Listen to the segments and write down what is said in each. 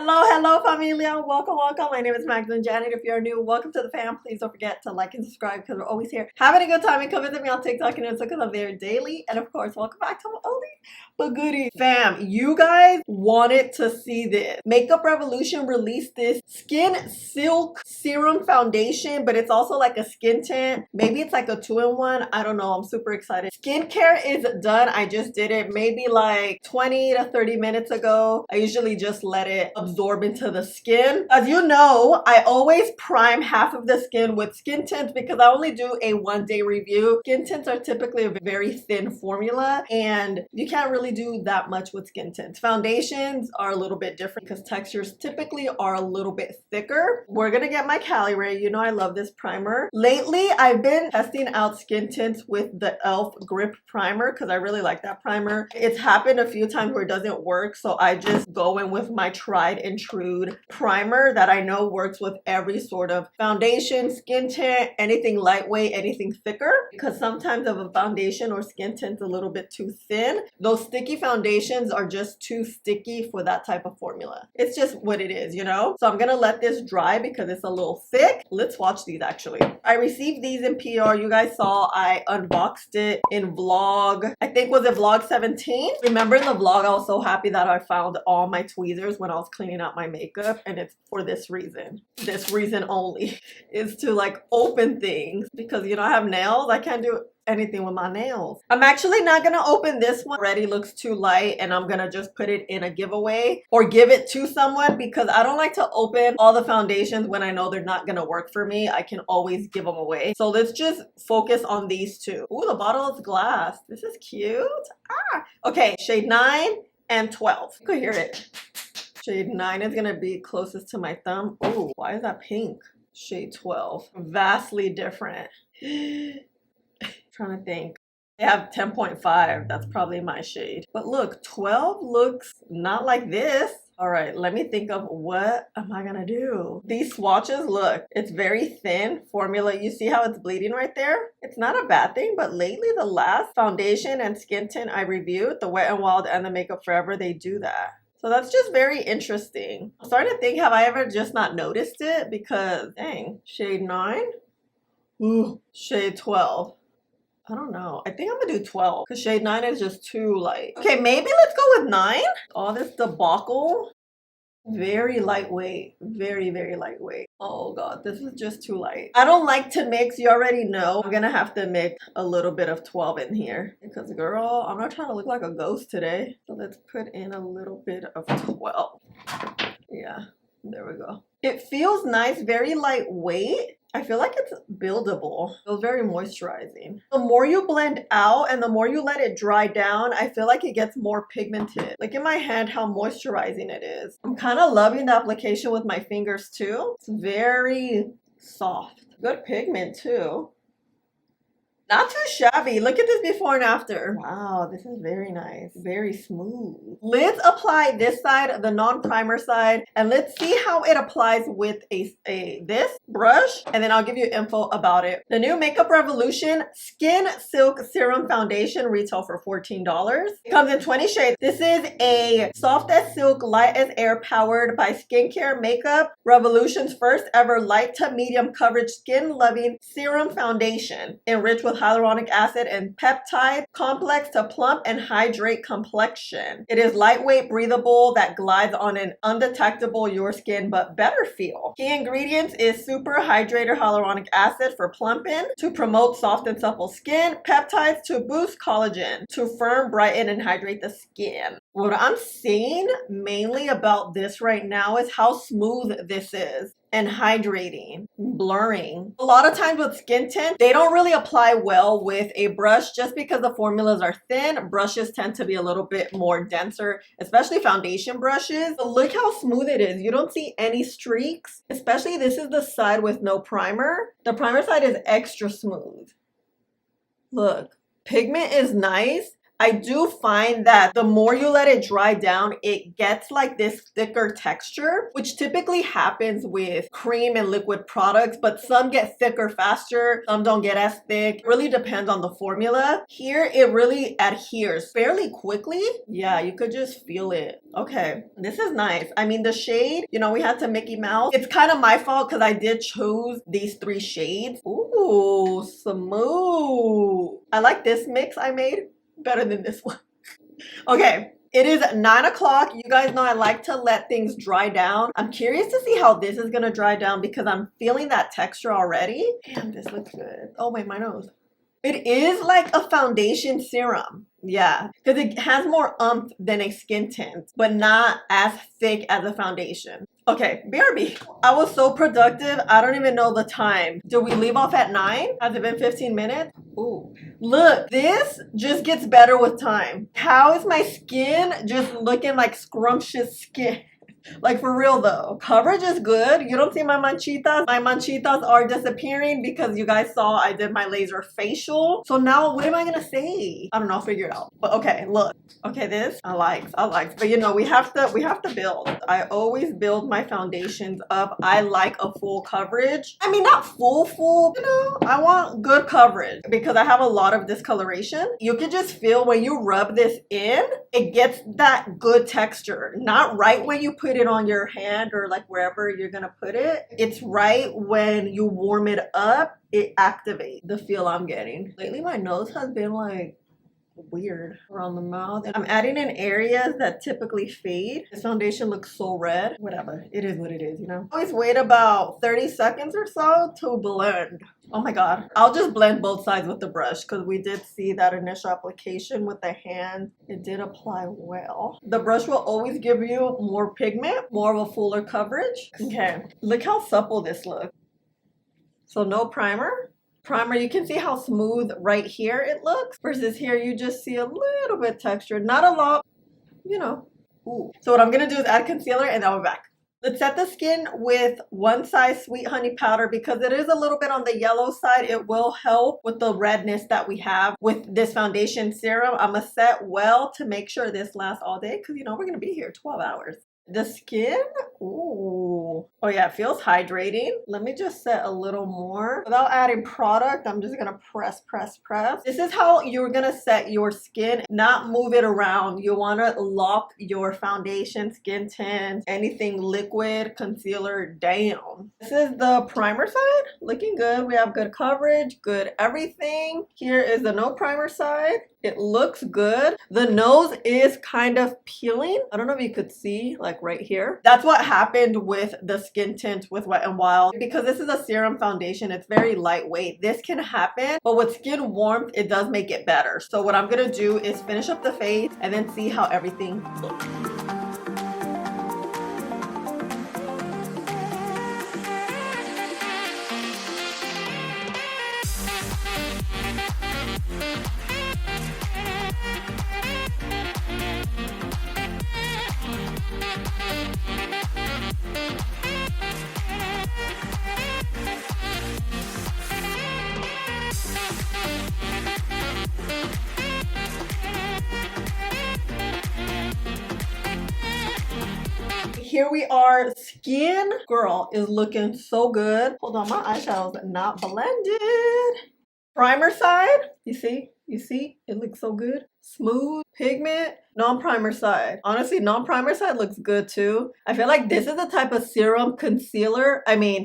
Hello, familia. Welcome. My name is MagdalineJanet. If you're new, welcome to the fam. Please don't forget to like and subscribe because we're always here having a good time. And come visit me on TikTok and Instagram because I'm there daily. And of course, welcome back to my oldie but goodie. Fam, you guys wanted to see this. Makeup Revolution released this Skin Silk Serum Foundation, but it's also like a skin tint. Maybe it's like a 2-in-1. I don't know. I'm super excited. Skincare is done. I just did it maybe like 20 to 30 minutes ago. I usually just let it absorb into the skin. As you know, I always prime half of the skin with skin tints because I only do a 1-day review. Skin tints are typically a very thin formula and you can't really do that much with skin tints. Foundations are a little bit different because textures typically are a little bit thicker. We're gonna get my Cali Ray. You know I love this primer. Lately, I've been testing out skin tints with the e.l.f. Grip Primer because I really like that primer. It's happened a few times where it doesn't work, so I just go in with my tried and true primer that I know works with every sort of foundation, skin tint, anything lightweight, anything thicker, because sometimes if a foundation or skin tint's a little bit too thin, those sticky foundations are just too sticky for that type of formula. It's just what it is, you know? So I'm gonna let this dry because it's a little thick. Let's watch these actually. I received these in PR. You guys saw I unboxed it in vlog, I think was it vlog 17? Remember in the vlog I was so happy that I found all my tweezers when I was cleaning out my makeup, and it's for this reason only, is to like open things because you know I have nails. I can't do anything with my nails. I'm actually not gonna open this one. Already looks too light and I'm gonna just put it in a giveaway or give it to someone because I don't like to open all the foundations when I know they're not gonna work for me. I can always give them away. So let's just focus on these two. Ooh, the bottle is glass. This is cute. Okay, shade 9 and 12. You could hear it. Shade 9 is gonna be closest to my thumb. Oh, why is that pink? Shade 12, vastly different. Trying to think. I have 10.5. That's probably my shade. But look, 12 looks not like this. All right, let me think of what am I gonna do? These swatches, look, it's very thin formula. You see how it's bleeding right there? It's not a bad thing, but lately the last foundation and skin tint I reviewed, the Wet n Wild and the Makeup Forever, they do that. So that's just very interesting. I'm starting to think, have I ever just not noticed it? Because, dang, shade 9, ooh, shade 12. I don't know. I think I'm gonna do 12 because shade 9 is just too light. Okay, maybe let's go with 9. All this debacle. Very lightweight. Very, very lightweight. Oh god, this is just too light. I don't like to mix. You already know. I'm gonna have to mix a little bit of 12 in here because girl, I'm not trying to look like a ghost today. So let's put in a little bit of 12. Yeah, there we go. It feels nice, very lightweight. I feel like it's buildable. It feels very moisturizing. The more you blend out and the more you let it dry down, I feel like it gets more pigmented. Look in my hand how moisturizing it is. I'm kind of loving the application with my fingers too. It's very soft. Good pigment too. Not too shabby. Look at this before and after. Wow, this is very nice. Very smooth. Let's apply this side, the non-primer side, and let's see how it applies with this brush, and then I'll give you info about it. The new Makeup Revolution Skin Silk Serum Foundation retail for $14. It comes in 20 shades. This is a soft as silk, light as air, powered by Skincare Makeup Revolution's first ever light to medium coverage skin loving serum foundation, enriched with hyaluronic acid and peptide complex to plump and hydrate complexion. It is lightweight, breathable, that glides on an undetectable your skin but better feel. Key ingredients is super hydrator hyaluronic acid for plumping to promote soft and supple skin, peptides to boost collagen to firm, brighten, and hydrate the skin. What I'm seeing mainly about this right now is how smooth this is and hydrating, blurring. A lot of times with skin tint, they don't really apply well with a brush just because the formulas are thin. Brushes tend to be a little bit more denser, especially foundation brushes. But look how smooth it is. You don't see any streaks, especially this is the side with no primer. The primer side is extra smooth. Look, pigment is nice. I do find that the more you let it dry down, it gets like this thicker texture, which typically happens with cream and liquid products, but some get thicker faster, some don't get as thick. It really depends on the formula. Here, it really adheres fairly quickly. Yeah, you could just feel it. Okay, this is nice. I mean, the shade, you know, we had to Mickey Mouse. It's kind of my fault because I did choose these 3 shades. Ooh, smooth. I like this mix I made better than this one. Okay. It is 9 o'clock. You guys know I like to let things dry down. I'm curious to see how this is going to dry down because I'm feeling that texture already. Damn, this looks good. Oh, wait, my nose. It is like a foundation serum. Yeah, because it has more oomph than a skin tint, but not as thick as a foundation. Okay, BRB. I was so productive. I don't even know the time. Did we leave off at 9? Has it been 15 minutes? Ooh. Look, this just gets better with time. How is my skin just looking like scrumptious skin? Like for real though, coverage is good. You don't see my manchitas. My manchitas are disappearing because you guys saw I did my laser facial. So now what am I gonna say? I don't know, I'll figure it out. But okay, look. Okay, this I like. But you know, we have to build. I always build my foundations up. I like a full coverage. I mean, not full, you know, I want good coverage because I have a lot of discoloration. You can just feel when you rub this in, it gets that good texture. Not right when you put it on your hand or like wherever you're gonna put it. It's right when you warm it up, it activates the feel I'm getting. Lately my nose has been like weird around the mouth. I'm adding in areas that typically fade. This foundation looks so red. Whatever, it is what it is, you know. Always wait about 30 seconds or so to blend. Oh my god, I'll just blend both sides with the brush because we did see that initial application with the hand. It did apply well. The brush will always give you more pigment, more of a fuller coverage. Okay, look how supple this looks. So no primer. You can see how smooth right here it looks versus here you just see a little bit texture, not a lot, you know. Ooh. So what I'm gonna do is add concealer and then we're back. Let's set the skin with One Size Sweet Honey Powder because it is a little bit on the yellow side. It will help with the redness that we have with this foundation serum. I'm gonna set well to make sure this lasts all day because you know we're gonna be here 12 hours. The skin, ooh. Oh yeah, it feels hydrating. Let me just set a little more. Without adding product, I'm just gonna press. This is how you're gonna set your skin, not move it around. You wanna lock your foundation, skin tint, anything liquid, concealer down. This is the primer side, looking good. We have good coverage, good everything. Here is the no primer side. It looks good. The nose is kind of peeling. I don't know if you could see, like right here. That's what happened with the skin tint with Wet n Wild. Because this is a serum foundation, it's very lightweight. This can happen, but with skin warmth, it does make it better. So what I'm gonna do is finish up the face and then see how everything looks. Here we are. Skin girl is looking so good. Hold on, my eyeshadow's not blended. Primer side, you see it looks so good. Smooth pigment. Non-primer side, honestly, non-primer side looks good too. I feel like this is the type of serum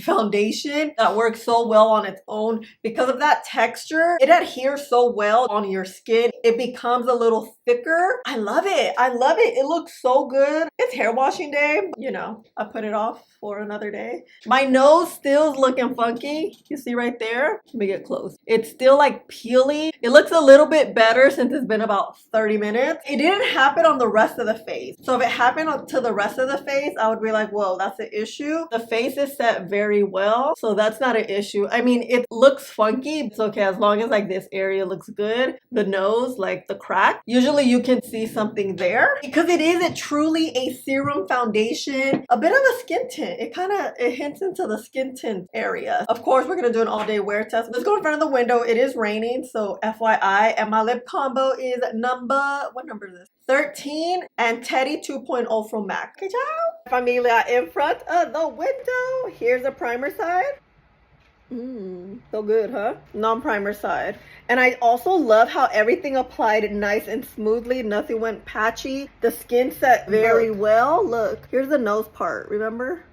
foundation that works so well on its own because of that texture. It adheres so well on your skin. It becomes a little thicker. I love it. It looks so good. It's hair washing day, you know, I put it off for another day. My nose still is looking funky. You see right there? Let me get close. It's still like peely. It looks a little bit better since it's been about 30 minutes. It didn't happen on the rest of the face. So if it happened to the rest of the face, I would be like, whoa, that's an issue. The face is set very well, so that's not an issue. I mean, it looks funky. It's okay as long as like this area looks good. The nose, like the crack, usually you can see something there because it isn't truly a serum foundation. A bit of a skin tint. It hints into the skin tint area. Of course, we're gonna do an all-day wear test. Let's go in front of the window. It is raining, so FYI. And my lip combo is what number is this? 13 and Teddy 2.0 from MAC. Okay, ciao. Familia in front of the window. Here's the primer side. So good, huh? Non-primer side. And I also love how everything applied nice and smoothly. Nothing went patchy. The skin set very well. Look, here's the nose part, remember?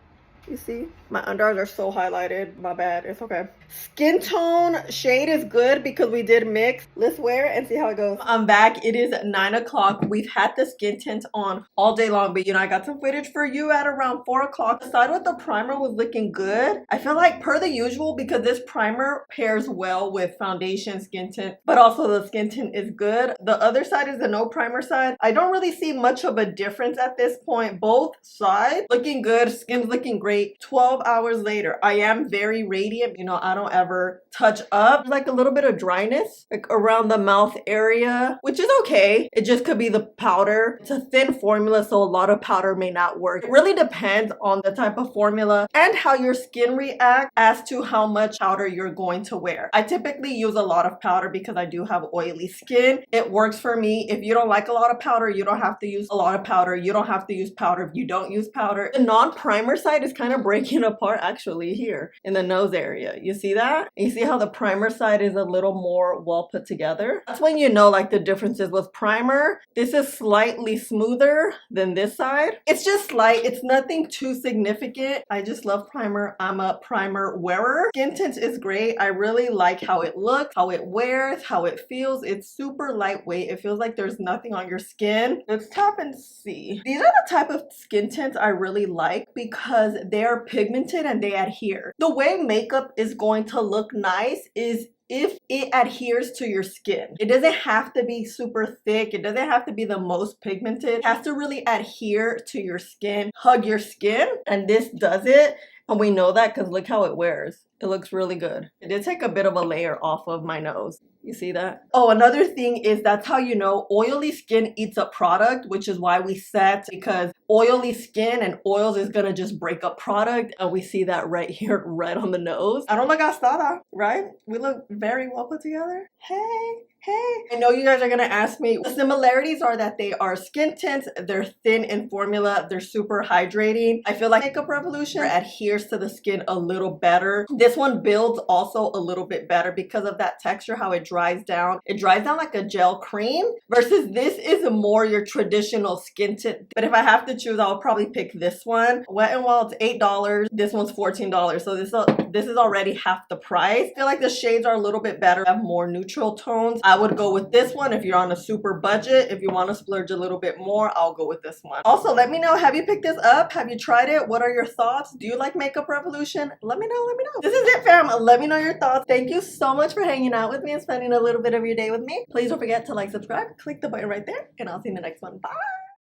You see? My underarms are so highlighted. My bad. It's okay. Skin tone shade is good because we did mix. Let's wear it and see how it goes. I'm back. It is 9 o'clock. We've had the skin tint on all day long, but you know, I got some footage for you at around 4 o'clock. The side with the primer was looking good. I feel like per the usual, because this primer pairs well with foundation skin tint, but also the skin tint is good. The other side is the no primer side. I don't really see much of a difference at this point. Both sides looking good. Skin's looking great. 12 hours later, I am very radiant. You know, I don't ever touch up. Like a little bit of dryness like around the mouth area, which is okay. It just could be the powder. It's a thin formula, so a lot of powder may not work. It really depends on the type of formula and how your skin reacts as to how much powder you're going to wear. I typically use a lot of powder because I do have oily skin. It works for me. If you don't like a lot of powder, you don't have to use a lot of powder. You don't have to use powder if you don't use powder. The non-primer side is kind of breaking apart actually here in the nose area. You see that? And you see how the primer side is a little more well put together? That's when you know like the differences with primer. This is slightly smoother than this side. It's just slight. It's nothing too significant. I just love primer. I'm a primer wearer. Skin tint is great. I really like how it looks, how it wears, how it feels. It's super lightweight. It feels like there's nothing on your skin. Let's tap and see. These are the type of skin tints I really like because they're pigmented and they adhere. The way makeup is going to look nice is if it adheres to your skin. It doesn't have to be super thick. It doesn't have to be the most pigmented. It has to really adhere to your skin, hug your skin, and this does it. And we know that because look how it wears. It looks really good. It did take a bit of a layer off of my nose. You see that? Oh, another thing is that's how you know oily skin eats up product, which is why we set, because oily skin and oils is gonna just break up product. And we see that right here, right on the nose. I don't look gastada, right? We look very well put together. Hey. I know you guys are gonna ask me. The similarities are that they are skin tints, they're thin in formula, they're super hydrating. I feel like Makeup Revolution adheres to the skin a little better. This one builds also a little bit better because of that texture, how it dries down. It dries down like a gel cream versus this is more your traditional skin tint. But if I have to choose, I'll probably pick this one. Wet n Wild's $8. This one's $14. So this is already half the price. I feel like the shades are a little bit better, have more neutral tones. I would go with this one if you're on a super budget. If you want to splurge a little bit more, I'll go with this one. Also, let me know, have you picked this up? Have you tried it? What are your thoughts? Do you like Makeup Revolution? Let me know, let me know. This is it, fam. Let me know your thoughts. Thank you so much for hanging out with me and spending a little bit of your day with me. Please don't forget to like, subscribe, click the button right there, and I'll see you in the next one. Bye.